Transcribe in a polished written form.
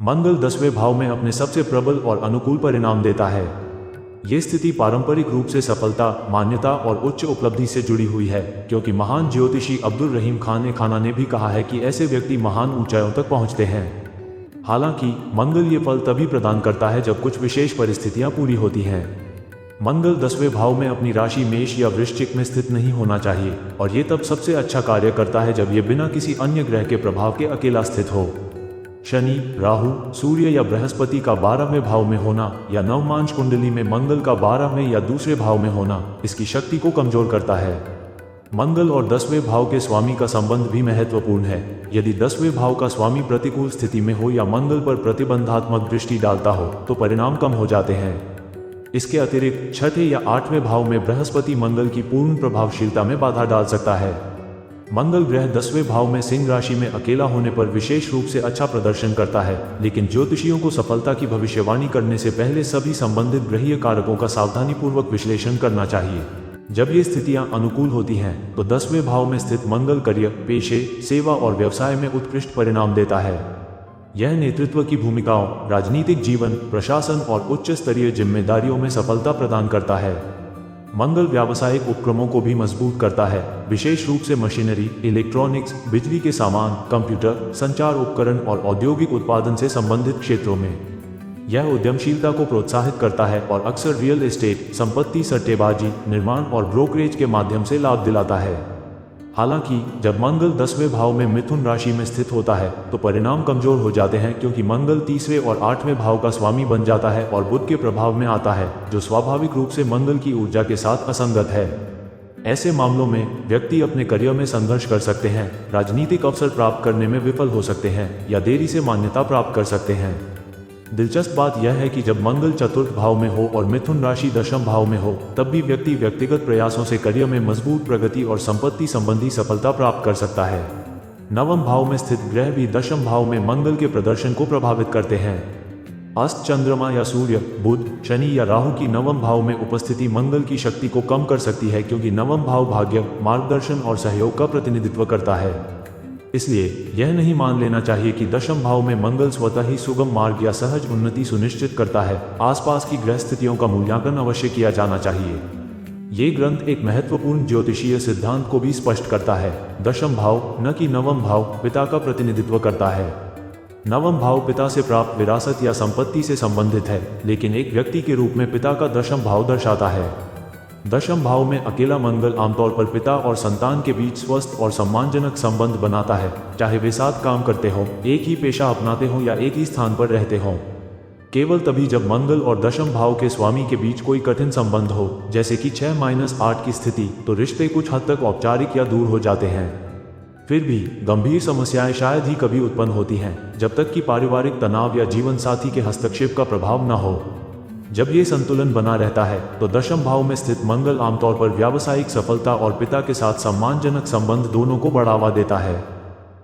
मंगल 10वें भाव में अपने सबसे प्रबल और अनुकूल परिणाम देता है। ये स्थिति पारंपरिक रूप से सफलता, मान्यता और उच्च उपलब्धि से जुड़ी हुई है, क्योंकि महान ज्योतिषी अब्दुल रहीम खान खाना ने भी कहा है कि ऐसे व्यक्ति महान ऊंचाइयों तक पहुंचते हैं। हालांकि मंगल ये फल तभी प्रदान करता है जब कुछ विशेष परिस्थितियां पूरी होती हैं। मंगल 10वें भाव में अपनी राशि मेष या वृश्चिक में स्थित नहीं होना चाहिए, और ये तब सबसे अच्छा कार्य करता है जब ये बिना किसी अन्य ग्रह के प्रभाव के अकेला स्थित हो। शनि, राहु, सूर्य या बृहस्पति का 12वें भाव में होना या नवमांश कुंडली में मंगल का 12वें या दूसरे भाव में होना इसकी शक्ति को कमजोर करता है। मंगल और 10वें भाव के स्वामी का संबंध भी महत्वपूर्ण है। यदि 10वें भाव का स्वामी प्रतिकूल स्थिति में हो या मंगल पर प्रतिबंधात्मक दृष्टि डालता हो तो परिणाम कम हो जाते हैं। इसके अतिरिक्त छठे या 8वें भाव में बृहस्पति मंगल की पूर्ण प्रभावशीलता में बाधा डाल सकता है। मंगल ग्रह 10वें भाव में सिंह राशि में अकेला होने पर विशेष रूप से अच्छा प्रदर्शन करता है, लेकिन ज्योतिषियों को सफलता की भविष्यवाणी करने से पहले सभी संबंधित ग्रहीय कारकों का सावधानीपूर्वक विश्लेषण करना चाहिए। जब ये स्थितियां अनुकूल होती हैं तो 10वें भाव में स्थित मंगल करियर, पेशे, सेवा और व्यवसाय में उत्कृष्ट परिणाम देता है। यह नेतृत्व की भूमिकाओं, राजनीतिक जीवन, प्रशासन और उच्च स्तरीय जिम्मेदारियों में सफलता प्रदान करता है। मंगल व्यावसायिक उपक्रमों को भी मजबूत करता है, विशेष रूप से मशीनरी, इलेक्ट्रॉनिक्स, बिजली के सामान, कंप्यूटर, संचार उपकरण और औद्योगिक उत्पादन से संबंधित क्षेत्रों में। यह उद्यमशीलता को प्रोत्साहित करता है और अक्सर रियल एस्टेट, संपत्ति सट्टेबाजी, निर्माण और ब्रोकरेज के माध्यम से लाभ दिलाता है। हालांकि जब मंगल 10वें भाव में मिथुन राशि में स्थित होता है तो परिणाम कमजोर हो जाते हैं, क्योंकि मंगल 3वें और 8वें भाव का स्वामी बन जाता है और बुध के प्रभाव में आता है, जो स्वाभाविक रूप से मंगल की ऊर्जा के साथ असंगत है। ऐसे मामलों में व्यक्ति अपने करियर में संघर्ष कर सकते हैं, राजनीतिक अवसर प्राप्त करने में विफल हो सकते हैं या देरी से मान्यता प्राप्त कर सकते हैं। दिलचस्प बात यह है कि जब मंगल चतुर्थ भाव में हो और मिथुन राशि 10वें भाव में हो, तब भी व्यक्ति व्यक्तिगत प्रयासों से करियर में मजबूत प्रगति और संपत्ति संबंधी सफलता प्राप्त कर सकता है। 9वें भाव में स्थित ग्रह भी 10वें भाव में मंगल के प्रदर्शन को प्रभावित करते हैं। अस्त चंद्रमा या सूर्य, बुध, शनि या राहु की 9वें भाव में उपस्थिति मंगल की शक्ति को कम कर सकती है, क्योंकि 9वां भाव भाग्य, मार्गदर्शन और सहयोग का प्रतिनिधित्व करता है। इसलिए यह नहीं मान लेना चाहिए कि 10वें भाव में मंगल स्वतः ही सुगम मार्ग या सहज उन्नति सुनिश्चित करता है। आसपास की ग्रह स्थितियों का मूल्यांकन अवश्य किया जाना चाहिए। ये ग्रंथ एक महत्वपूर्ण ज्योतिषीय सिद्धांत को भी स्पष्ट करता है। 10वां भाव, न कि 9वां भाव, पिता का प्रतिनिधित्व करता है। 9वां भाव पिता से प्राप्त विरासत या संपत्ति से संबंधित है, लेकिन एक व्यक्ति के रूप में पिता का 10वां भाव दर्शाता है। 10वें भाव में अकेला मंगल आमतौर पर पिता और संतान के बीच स्वस्थ और सम्मानजनक संबंध बनाता है, चाहे वे साथ काम करते हों, एक ही पेशा अपनाते हों या एक ही स्थान पर रहते हों। केवल तभी जब मंगल और 10वें भाव के स्वामी के बीच कोई कठिन संबंध हो, जैसे कि 6-8 की स्थिति, तो रिश्ते कुछ हद तक औपचारिक या दूर हो जाते हैं। फिर भी गंभीर समस्याएं शायद ही कभी उत्पन्न होती हैं, जब तक कि पारिवारिक तनाव या जीवन साथी के हस्तक्षेप का प्रभाव न हो। जब ये संतुलन बना रहता है तो 10वें भाव में स्थित मंगल आमतौर पर व्यावसायिक सफलता और पिता के साथ सम्मानजनक संबंध दोनों को बढ़ावा देता है।